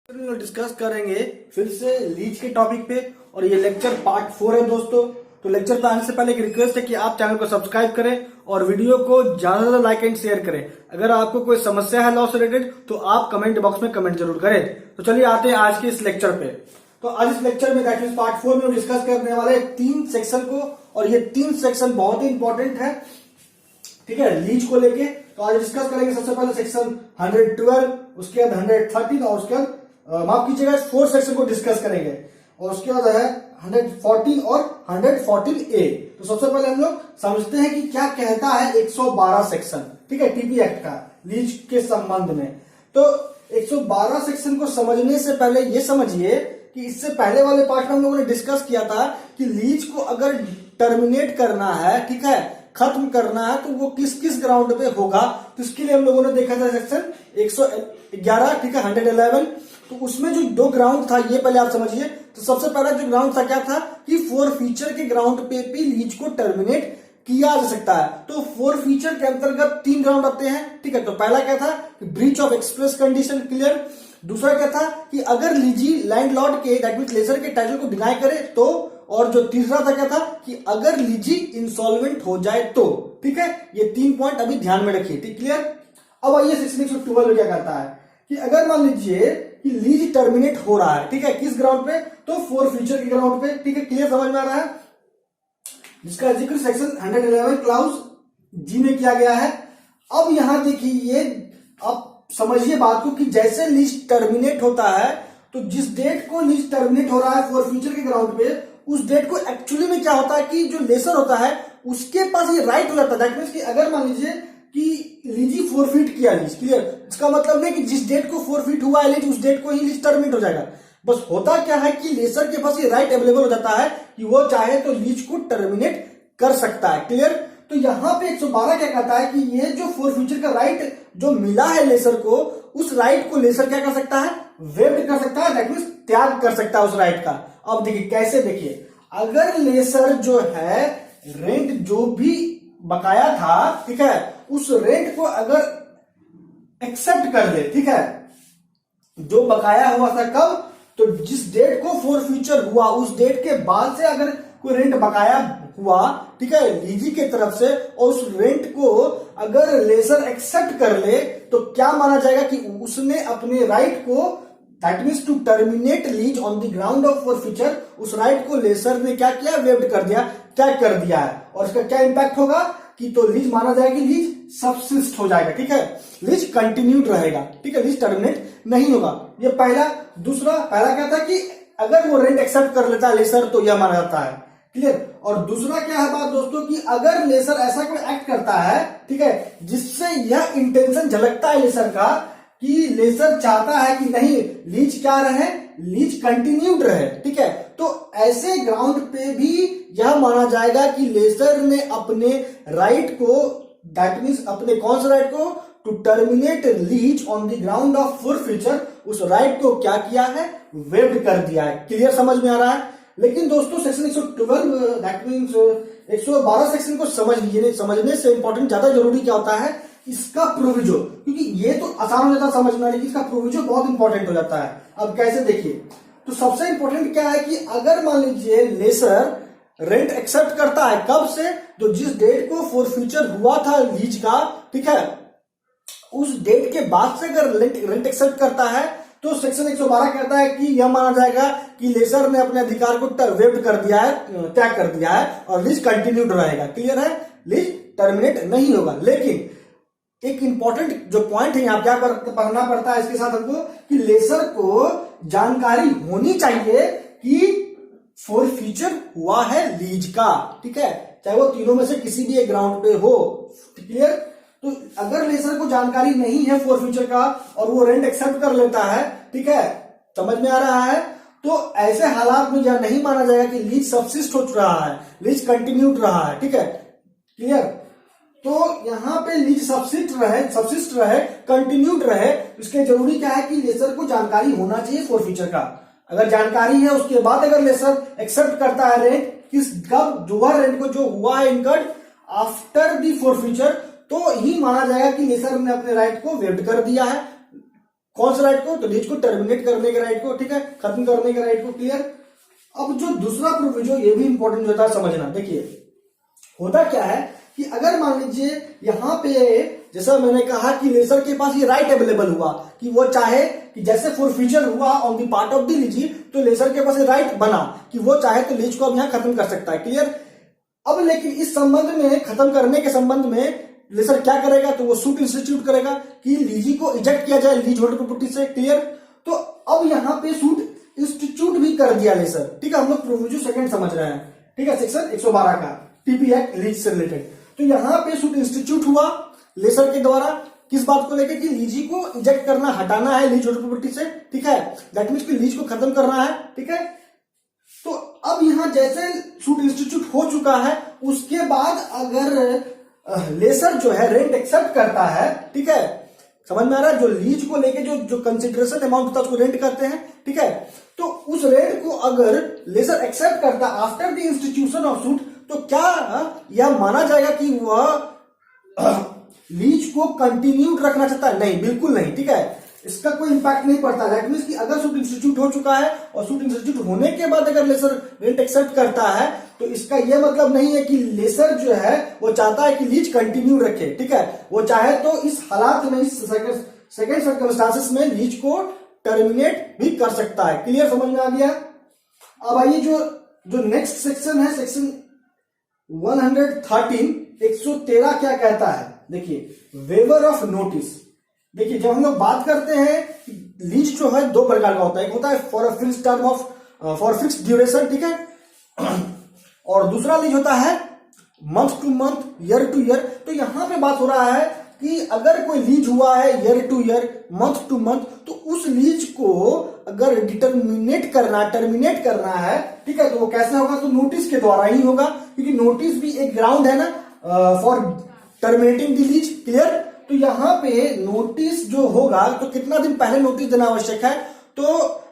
Discuss करेंगे फिर से लीज के टॉपिक पे और ये लेक्चर पार्ट 4 है दोस्तों। तो लेक्चर पे आने से पहले एक रिक्वेस्ट है कि आप चैनल को सब्सक्राइब करें और वीडियो को ज्यादा से ज्यादा लाइक एंड शेयर करें। अगर आपको कोई समस्या है लॉ से रिलेटेड तो आप कमेंट बॉक्स में कमेंट जरूर करें। तो चलिए आते हैं आज के इस लेक्चर पे। तो आज इस लेक्चर में दैट मींस पार्ट 4 में हम डिस्कस करने वाले 3 सेक्शन को और ये 3 सेक्शन बहुत ही इंपॉर्टेंट है, ठीक है, लीज को लेके। तो आज डिस्कस करेंगे सबसे पहले सेक्शन 112, उसके बाद 113 और उसके बाद माफ कीजिएगा 4 सेक्शन को डिस्कस करेंगे और उसके बाद है 114 और 114A। तो सबसे पहले हम लोग समझते हैं कि क्या कहता है 112 सेक्शन, ठीक है, टीपी एक्ट का लीज के संबंध में। तो 112 सेक्शन को समझने से पहले ये समझिए कि इससे पहले वाले पार्ट में हम लोगों ने डिस्कस किया था कि लीज को अगर टर्मिनेट करना है, ठीक है, खत्म करना है, तो वो किस किस ग्राउंड पे होगा। तो इसके लिए हम लोगों ने देखा था सेक्शन 111, ठीक है, 111। तो उसमें जो 2 ग्राउंड था ये पहले आप समझिए। तो सबसे पहला जो ग्राउंड था क्या था कि फोर फीचर के ग्राउंड पे भी लीज को टर्मिनेट किया जा सकता है। तो फोर फीचर के अंतर्गत 3 ग्राउंड आते हैं, ठीक है। तो पहला क्या था कि breach of express condition, clear. दूसरा क्या था कि अगर लीजी लैंडलॉर्ड के दैट मींस लेसर के टाइटल को डिनाई करे तो, और जो तीसरा था क्या था कि अगर लीजी इंसॉल्वेंट हो जाए तो, ठीक है। ये 3 पॉइंट अभी ध्यान में रखिए, ठीक, क्लियर। अब आइए सेक्शन 112 में क्या करता है कि अगर मान लीजिए कि लीज टर्मिनेट हो रहा है, ठीक है, किस ग्राउंड पे, तो फोर फीचर के ग्राउंड पे, ठीक है, क्लियर, समझ में आ रहा है, जिसका जिक्र सेक्शन 111 क्लाउज जी में किया गया है। अब यहां देखिए, अब समझिए बात को कि जैसे लीज टर्मिनेट होता है तो जिस डेट को लीज टर्मिनेट हो रहा है फोर फीचर के ग्राउंड पे, उस डेट को एक्चुअली में क्या होता है कि जो लेसर होता है उसके पास ये राइट हो जाता है। दैट मींस कि अगर मान लीजिए कि लीजी फोरफीट किया लीज, क्लियर, इसका मतलब नहीं कि जिस डेट को फोरफीट हुआ है लीज उस डेट को ही लीज टर्मिनेट हो जाएगा। बस होता क्या है कि लेसर के पास ये राइट अवेलेबल हो जाता है कि वो चाहे तो लीज को टर्मिनेट कर सकता है, क्लियर। तो यहां पे 112 क्या कहता है कि ये जो फोर फीचर का राइट जो मिला है लेसर को, उस राइट को लेसर क्या कर सकता है, वेव्ड कर सकता है, दैट मींस त्याग कर सकता है उस राइट का। अब देखिए कैसे, देखिए अगर लेसर जो है रेंट जो भी बकाया था, ठीक है, उस रेंट को अगर एक्सेप्ट कर दे, ठीक है, जो बकाया हुआ था कब, तो जिस डेट को फोर फ्यूचर हुआ उस डेट के बाद से अगर कोई रेंट बकाया हुआ, ठीक है, लीजी के तरफ से, और उस रेंट को अगर लेसर एक्सेप्ट कर ले तो क्या माना जाएगा कि उसने अपने राइट को that means to terminate lease on the ground of forfeiture, उस राइट को लेसर ने क्या किया, वेव्ड कर दिया, त्याग कर दिया है। और इसका क्या इंपैक्ट होगा कि तो लीज माना जाएगा, लीज सबसिस्ट हो जाएगा, ठीक है, लीज कंटिन्यूड रहेगा, ठीक है, लीज टर्मिनेट नहीं होगा। ये पहला। दूसरा, पहला क्या था कि अगर वो रेंट एक्सेप्ट कर लेता है लेसर तो यह माना जाता है, क्लियर। और दूसरा क्या है बात दोस्तों कि अगर लेसर ऐसा कोई एक्ट करता है, ठीक है, जिससे यह इंटेंशन झलकता है लेसर का कि लेसर चाहता है कि नहीं लीज क्या रहे, लीज कंटिन्यूड रहे, ठीक है, तो ऐसे ग्राउंड पे भी यह माना जाएगा कि लेसर ने अपने राइट को दैट मींस अपने कौन से राइट को, to terminate lease on the ground of forfeiture, उस राइट को क्या किया है, वेव्ड कर दिया है, क्लियर, समझ में आ रहा है। लेकिन दोस्तों सेक्शन 112 दैट मींस 112 सेक्शन को समझ लीजिए, समझने से इंपॉर्टेंट ज्यादा जरूरी क्या होता है इसका प्रोविजो, क्योंकि ये तो आसान हो जाता है समझ में, लेकिन इसका प्रोविजो बहुत इंपॉर्टेंट हो जाता है। अब कैसे, देखिए, तो सबसे इंपॉर्टेंट क्या है कि अगर मान लीजिए लेसर रेंट एक्सेप्ट करता है कब से, तो जिस डेट को फोर फ्यूचर हुआ था लीज का, ठीक है, उस डेट के बाद से अगर रेंट एक्सेप्ट करता है तो सेक्शन 112 कहता है कि यह माना जाएगा कि लेसर ने अपने अधिकार को वेव्ड कर दिया है, त्याग कर दिया है, और लीज कंटिन्यूड रहेगा, क्लियर है, लीज टर्मिनेट नहीं होगा। लेकिन एक इंपॉर्टेंट जो पॉइंट है यहां क्या पढ़ना पड़ता है इसके साथ हमको कि लेसर को जानकारी होनी चाहिए कि फोर फीचर हुआ है लीज का, ठीक है, चाहे वो तीनों में से किसी भी एक ग्राउंड पे हो, क्लियर। तो अगर लेसर को जानकारी नहीं है फोर फीचर का और वो रेंट एक्सेप्ट कर लेता है, ठीक है, समझ में आ रहा है, तो ऐसे हालात में यह नहीं माना जाएगा कि लीज सबसिस्ट हो रहा है, लीज कंटिन्यूड रहा है, ठीक है, क्लियर। तो यहां पे लीज सबसिस्ट रहे, कंटिन्यूड रहे, इसके जरूरी क्या है कि लेसर को जानकारी होना चाहिए फोर फीचर का। अगर जानकारी है उसके बाद अगर लेसर एक्सेप्ट करता है रेंट, किस कब जो रेंट को जो हुआ है incurred after the four feature, तो ही माना जाएगा कि लेसर ने अपने राइट को वेव्ड कर दिया है, कौन सा राइट को? तो लीज को टर्मिनेट करने के राइट को, ठीक है, खत्म करने के राइट को। क्लियर? अब जो दूसरा प्रोविजो, ये भी इंपॉर्टेंट होता है समझना। देखिए होता क्या है कि अगर मान लीजिए यहां पे जैसा मैंने कहा कि लेसर के पास ये राइट अवेलेबल हुआ कि वो चाहे कि जैसे फॉरफीचर हुआ on the part of the lessee, तो लेसर के पास ये राइट बना कि वो चाहे तो लीज को अब यहां खत्म कर सकता है। क्लियर? अब लेकिन इस संबंध में, खत्म करने के संबंध में लेसर क्या करेगा? तो वो सूट इंस्टीट्यूट करेगा कि लीजी को इजेक्ट किया जाए लीज होल्डर प्रॉपर्टी से। क्लियर? तो अब यहां पे सूट इंस्टीट्यूट भी कर दिया लेसर। ठीक है, हम लोग प्रोविजो सेकंड समझ रहे हैं। ठीक है, सेक्शन 112 का टीपी एक्ट लीज से रिलेटेड। तो यहां पे सूट इंस्टीट्यूट हुआ लेसर के द्वारा किस बात को लेकर कि लीजी को इजेक्ट करना, हटाना है लीज होल्डर प्रॉपर्टी से। ठीक है, दैट मीन्स कि लीज को खत्म करना है। ठीक है, तो अब यहां जैसे सूट इंस्टीट्यूट हो चुका है, उसके बाद अगर लेसर जो है रेंट एक्सेप्ट करता है, ठीक है, समझ में आ रहा है, जो लीज को लेके जो कंसिडरेशन अमाउंट होता है उसको रेंट करते हैं। ठीक है, तो उस रेंट को अगर लेसर एक्सेप्ट करता after the institution of suit, तो क्या यह माना जाएगा कि वह लीज को कंटिन्यू रखना चाहता है? नहीं, बिल्कुल नहीं। ठीक है, इसका कोई इंपैक्ट नहीं पड़ता। दैट मींस कि अगर सूट इंस्टीट्यूट हो चुका है और सूट इंस्टीट्यूट होने के बाद अगर लेसर रेंट एक्सेप्ट करता है, तो इसका यह मतलब नहीं है कि लेसर जो है वो चाहता है कि लीज कंटिन्यू रखे। ठीक है, वो चाहे तो इस हालात में, इस सेकंड सर्कमस्टांसेस में लीज को टर्मिनेट भी कर सकता है। क्लियर? समझ में आ गया? अब आइए जो नेक्स्ट सेक्शन है, सेक्शन 113 क्या कहता है? देखिए, वेवर ऑफ नोटिस। देखिए, जब हम लोग बात करते हैं लीज जो है दो प्रकार का होता है। एक होता है for a fixed term of, for fixed duration, ठीक है, और दूसरा लीज होता है month two month, year two year. तो यहां पे बात हो रहा है कि अगर कोई लीज हुआ है year two year, month two month, तो उस लीज को अगर टर्मिनेट करना है, ठीक है, तो वो कैसे होगा? तो नोटिस के द्वारा ही होगा, क्योंकि नोटिस भी एक ग्राउंड है ना for terminating the lease. Clear? तो यहां पे नोटिस जो होगा, तो कितना दिन पहले नोटिस देना आवश्यक है? तो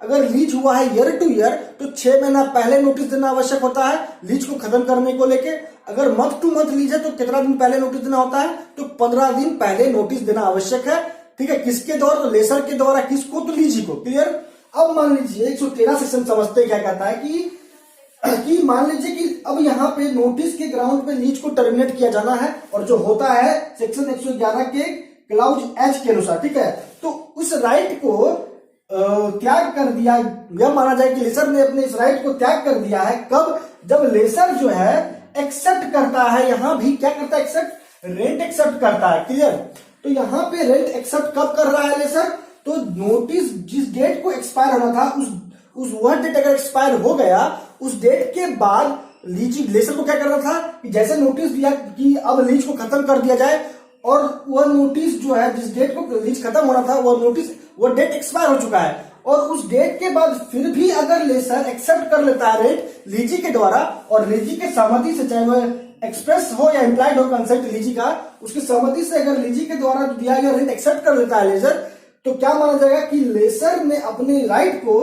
अगर लीज हुआ है ईयर टू ईयर, तो 6 महीना पहले नोटिस देना आवश्यक होता है लीज को खत्म करने को लेके। अगर मंथ टू मंथ लीज है, तो कितना दिन पहले नोटिस देना होता है? तो 15 दिन पहले नोटिस देना आवश्यक है। ठीक है, किसके द्वारा? तो लेसर के द्वारा। किसको? तो लीजी को। क्लियर? अब मान लीजिए 113 सेक्शन समझते क्या कहता है कि मान लीजिए कि अब यहाँ पे नोटिस के ग्राउंड पे लीज को टर्मिनेट किया जाना है, और जो होता है सेक्शन 111 के क्लाउज एच के अनुसार। ठीक है, तो उस राइट को त्याग कर दिया, यह माना जाए कि लेसर ने अपने इस राइट को त्याग कर दिया है। कब? जब लेसर जो है एक्सेप्ट करता है, यहां भी क्या करता है? एक्सेप्ट, रेंट एक्सेप्ट करता है। क्लियर? तो यहां पे रेंट एक्सेप्ट कब कर रहा है लेसर? तो नोटिस जिस डेट को एक्सपायर होना था, उस वह डेट अगर एक्सपायर हो गया, उस डेट के बाद लेसर को क्या करना था कि जैसे नोटिस दिया कि अब लीज को खत्म कर दिया जाए, और वह नोटिस जो है जिस डेट को लीज खत्म होना था, वह नोटिस, वह डेट एक्सपायर हो चुका है, और उस डेट के बाद फिर भी अगर लेसर एक्सेप्ट कर लेता है रेंट लीजी के द्वारा, और लीजी के सहमति से, चाहे वह एक्सप्रेस हो या इंप्लाइड हो कंसेंट लीजी का, उसकी सहमति से अगर लीजी के द्वारा दिया गया रेंट एक्सेप्ट कर लेता है लेसर, तो क्या माना जाएगा कि लेसर ने अपने राइट को,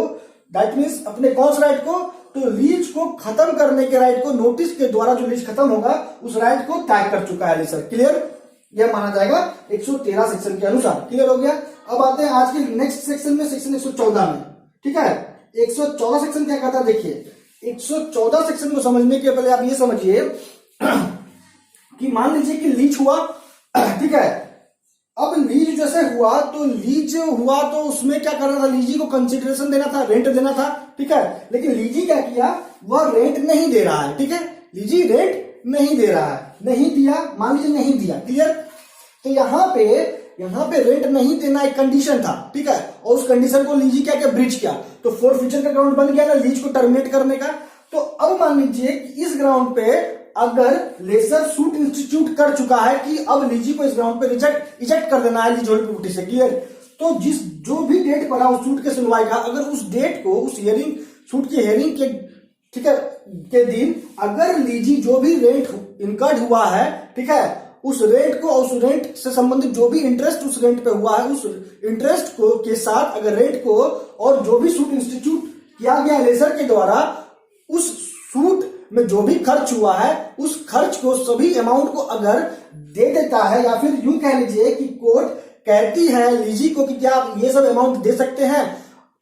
दैट मीन्स अपने कौन सा राइट को? तो लीज को खत्म करने के राइट को, नोटिस के द्वारा जो लीज खत्म होगा उस राइट को त्याग कर चुका है लेसर। क्लियर? यह माना जाएगा 113 सेक्शन के अनुसार। क्लियर हो गया? अब आते हैं आज के नेक्स्ट सेक्शन में, सेक्शन 114 में। ठीक है, 114 सेक्शन क्या कहता है? देखिए, 114 सेक्शन को समझने के पहले आप ये समझिए कि मान लीजिए कि लीज हुआ, ठीक है, अब लीज जैसे हुआ, तो लीज हुआ तो उसमें क्या करना था? लीजी को कंसिडरेशन देना था, रेंट देना था। ठीक है, लेकिन लीजी क्या किया? वह रेंट नहीं दे रहा है। ठीक है, लीजी रेंट नहीं दे रहा है, नहीं दिया, मान लीजिए नहीं दिया। क्लियर? तो यहाँ पे रेंट नहीं देना एक कंडीशन था। ठीक है, और उस कंडीशन को लीजी क्या किया? ब्रीच किया, तो फोरफीचर का ग्राउंड बन गया ना लीज को टर्मिनेट करने का। तो अब मान लीजिए कि इस ग्राउंड पे अगर लेसर सूट इंस्टीट्यूट कर चुका है कि अब लीजी को इस ग्राउंड पे इजेक्ट कर देना है लीज होल्डर प्रॉपर्टी से। क्लियर? तो जो भी डेट पड़ा उस सूट के सुनवाई का, अगर उस डेट को, उस हियरिंग, सूट की हियरिंग के, ठीक है, के दिन अगर लीजी जो भी रेंट इनकर्ड हुआ है, ठीक है, उस रेंट को, उस रेंट से संबंधित जो भी इंटरेस्ट उस रेंट पे हुआ है, उस इंटरेस्ट को के साथ अगर रेंट को और जो भी सूट इंस्टीट्यूट किया गया लेसर के द्वारा, उस सूट में जो भी खर्च हुआ है, उस खर्च को, सभी अमाउंट को अगर दे देता है, या फिर यूं कह लीजिए कि कोर्ट कहती है लीजी को कि क्या आप ये सब अमाउंट दे सकते हैं,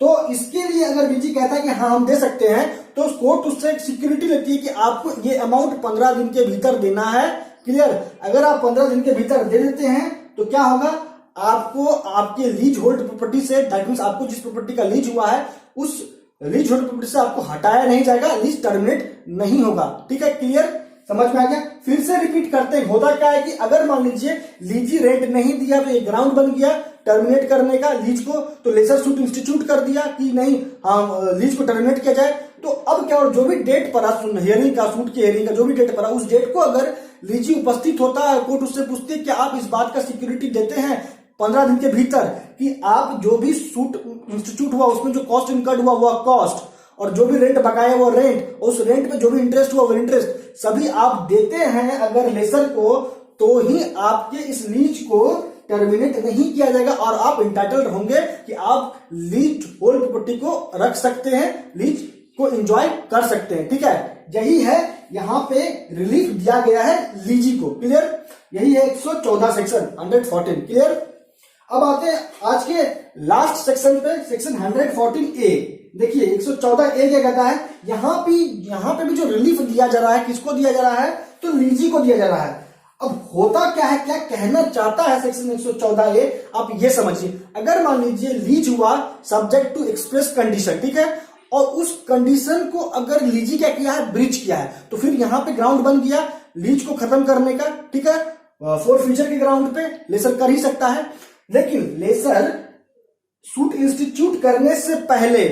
तो इसके लिए अगर लीजी कहता है कि हाँ हम दे सकते हैं, तो कोर्ट उससे एक सिक्योरिटी लेती है कि आपको ये अमाउंट 15 दिन के भीतर देना है। क्लियर? अगर आप 15 दिन के भीतर दे देते हैं तो क्या होगा, आपको आपके लीज होल्ड प्रॉपर्टी से, दैट मींस आपको जिस प्रॉपर्टी का लीज हुआ है उस लीज होल्ड प्रॉपर्टी से आपको हटाया नहीं जाएगा, लीज टर्मिनेट नहीं होगा। ठीक है? क्लियर? समझ में आ गया? फिर से रिपीट करते हैं, होता क्या है कि अगर मान लीजिए लीजी रेंट नहीं दिया तो ये ग्राउंड बन गया टर्मिनेट करने का लीज को, तो लेजर सूट इंस्टीट्यूट कर दिया कि नहीं हाँ लीज को टर्मिनेट किया जाए। तो अब क्या, और जो भी डेट पड़ा हियरिंग का, सूट की हियरिंग का जो भी डेट पड़ा, उस डेट को अगर लीजी उपस्थित होता है, कोर्ट उससे पूछती है कि आप इस बात का सिक्योरिटी देते हैं 15 दिन के भीतर कि आप जो भी सूट इंस्टीट्यूट हुआ उसमें जो कॉस्ट इनकर्ड हुआ वो कॉस्ट, और जो भी रेंट बकाया वो रेंट, उस रेंट पे जो भी इंटरेस्ट हुआ वो इंटरेस्ट सभी आप देते हैं अगर लेसर को, तो ही आपके इस लीज को टर्मिनेट नहीं किया जाएगा और आप इंटाइटल्ड होंगे कि आप लीज होल्ड प्रॉपर्टी को रख सकते हैं, लीज को एंजॉय कर सकते हैं। ठीक है? यही है यहां पे रिलीफ दिया गया है लीजी को। क्लियर? यही है 114 सेक्शन 114। क्लियर? अब आते हैं आज के लास्ट सेक्शन पे, सेक्शन 114A। देखिए 114A क्या कहता है, यहां पे भी जो रिलीफ दिया जा रहा है, किसको दिया जा रहा है, तो लीजी को दिया जा रहा है। अब होता क्या है, क्या कहना चाहता है सेक्शन 114A, आप ये समझिए। अगर मान लीजिए लीज हुआ सब्जेक्ट टू एक्सप्रेस कंडीशन, ठीक है, और उस कंडीशन को अगर लीजी क्या किया है, ब्रीच किया है, तो फिर यहां पे ग्राउंड बन गया लीज को खत्म करने का। ठीक है? फॉर फ्यूचर के ग्राउंड पे लेसर कर ही सकता है, लेकिन लेसर सूट इंस्टीट्यूट करने से पहले,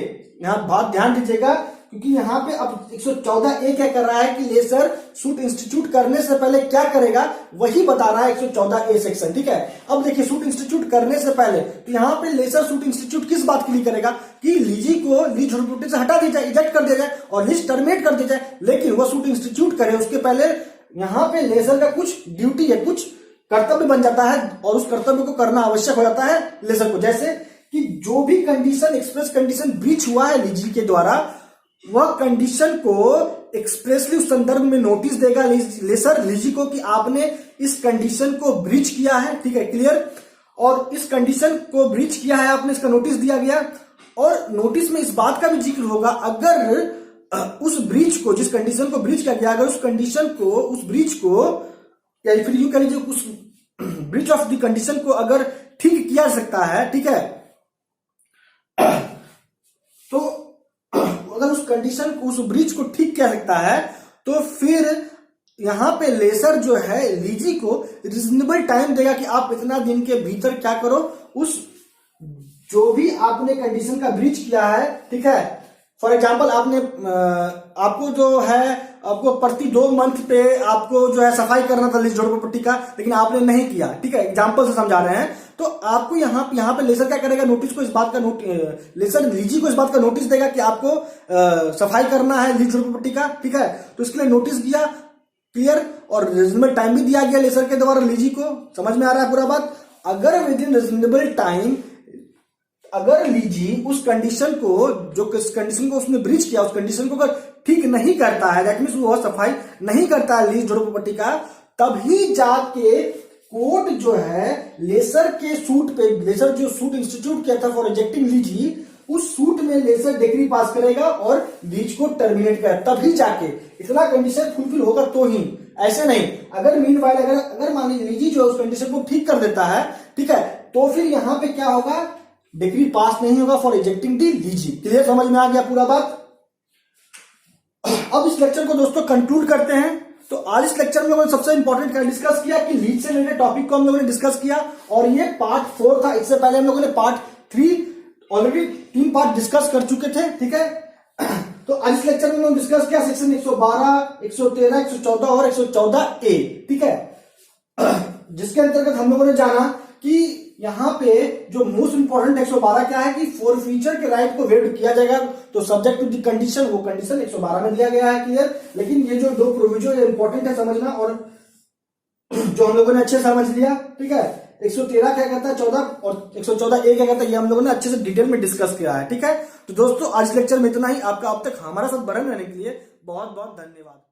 यहां बात ध्यान दीजिएगा क्योंकि यहां पे अब 114A क्या कर रहा है कि लेसर सूट इंस्टीट्यूट करने से पहले क्या करेगा वही बता रहा है 114A सेक्शन। ठीक है? अब देखिए सूट इंस्टीट्यूट करने से पहले, तो यहां पे लेसर सूट इंस्टीट्यूट किस बात के लिए करेगा कि लीजी को लीज होल्ड प्रॉपर्टी से हटा दी जाए, इजेक्ट कर दिया जाए और लीज टर्मिनेट कर दी जाए। लेकिन वह सूट इंस्टीट्यूट करे उसके पहले यहां पे लेसर का कुछ ड्यूटी है, कुछ कर्तव्य बन जाता है और उस कर्तव्य को करना आवश्यक हो जाता है लेसर को। जैसे कि जो भी कंडीशन, एक्सप्रेस कंडीशन ब्रीच हुआ है लीजी के द्वारा, वह कंडीशन को एक्सप्रेसली उस संदर्भ में नोटिस देगा लेसर लीजी को कि आपने इस कंडीशन को ब्रीच किया है। ठीक है? क्लियर? और इस कंडीशन को ब्रीच किया है आपने, इसका नोटिस दिया गया, और नोटिस में इस बात का भी जिक्र होगा अगर उस ब्रीच को, जिस कंडीशन को ब्रीच किया गया, अगर उस कंडीशन को, उस ब्रीच को, या फिर यूं कह लीजिए उस ब्रीच ऑफ द कंडीशन को अगर ठीक किया जा सकता है, ठीक है, तो अगर उस कंडीशन को, उस ब्रीच को ठीक किया सकता है, तो फिर यहां पे लेसर जो है लीजी को रीजनेबल टाइम देगा कि आप इतना दिन के भीतर क्या करो, उस जो भी आपने कंडीशन का ब्रीच किया है, ठीक है, फॉर एग्जाम्पल आपने आपको जो है आपको प्रति 2 मंथ पे आपको जो है सफाई करना था लीज होल्ड प्रॉपर्टी का, लेकिन आपने नहीं किया। ठीक है? एग्जाम्पल से समझा रहे हैं। तो आपको यहाँ पे लेसर क्या करेगा, नोटिस को इस बात का लेसर लीजी को इस बात का नोटिस देगा कि आपको सफाई करना है लीज होल्ड प्रॉपर्टी का। ठीक है? तो इसके लिए नोटिस दिया, क्लियर, और रीजनेबल टाइम भी दिया गया लेसर के द्वारा लीजी को। समझ में आ रहा है पूरा बात? अगर विद इन रीजनेबल टाइम अगर लीजी उस कंडीशन को, जो कंडीशन को उसने ब्रीच किया, उस कंडीशन को अगर ठीक नहीं करता है, दैट मींस वो सफाई नहीं करता है लीज होल्ड प्रॉपर्टी का, तभी जाके कोर्ट जो है लेसर के सूट पे, लेसर जो सूट इंस्टीट्यूट किया था फॉर रिजेक्टिंग लीजी, उस सूट में लेसर डिग्री पास करेगा और लीज को टर्मिनेट करेगा, तभी जाके इतना कंडीशन फुलफिल होगा तो ही, ऐसे नहीं। अगर मीनवाइल अगर मान लीजिए लीजी जो है उस कंडीशन को ठीक कर देता है, ठीक है, तो फिर यहां पे क्या होगा, डिग्री पास नहीं होगा फॉर रिजेक्टिंग दी लीजी। क्लियर? समझ में आ गया पूरा बात? अब इस लेक्चर को दोस्तों कंक्लूड करते हैं। तो आज इस लेक्चर में लोगों ने सबसे इंपॉर्टेंट क्या डिस्कस किया कि लीज से रिलेटेड टॉपिक को हम लोगों ने डिस्कस किया, और ये पार्ट 4 था। इससे पहले हम लोगों ने पार्ट 3 ऑलरेडी 3 पार्ट डिस्कस कर चुके थे। ठीक है? तो आज इस लेक्चर में हम लोग डिस्कस किया सेक्शन 112, 113, 114 और 114A। ठीक है? जिसके अंतर्गत हम लोगों ने जाना कि यहां पे जो मोस्ट इंपॉर्टेंट 112 क्या है कि फॉर फ्यूचर के राइट को वेव किया जाएगा, तो सब्जेक्ट टू द कंडीशन, वो कंडीशन 112 में दिया गया है। क्लियर? लेकिन ये जो 2 प्रोविजन इंपॉर्टेंट है समझना, और जो हम लोगों ने अच्छे समझ लिया। ठीक है? 113 क्या कहता है 14, और 114A क्या कहता है, ये हम लोगों ने अच्छे से डिटेल में डिस्कस किया है। ठीक है? तो दोस्तों आज लेक्चर में इतना ही। आपका अब तक हमारा साथ बने रहने के लिए बहुत बहुत धन्यवाद।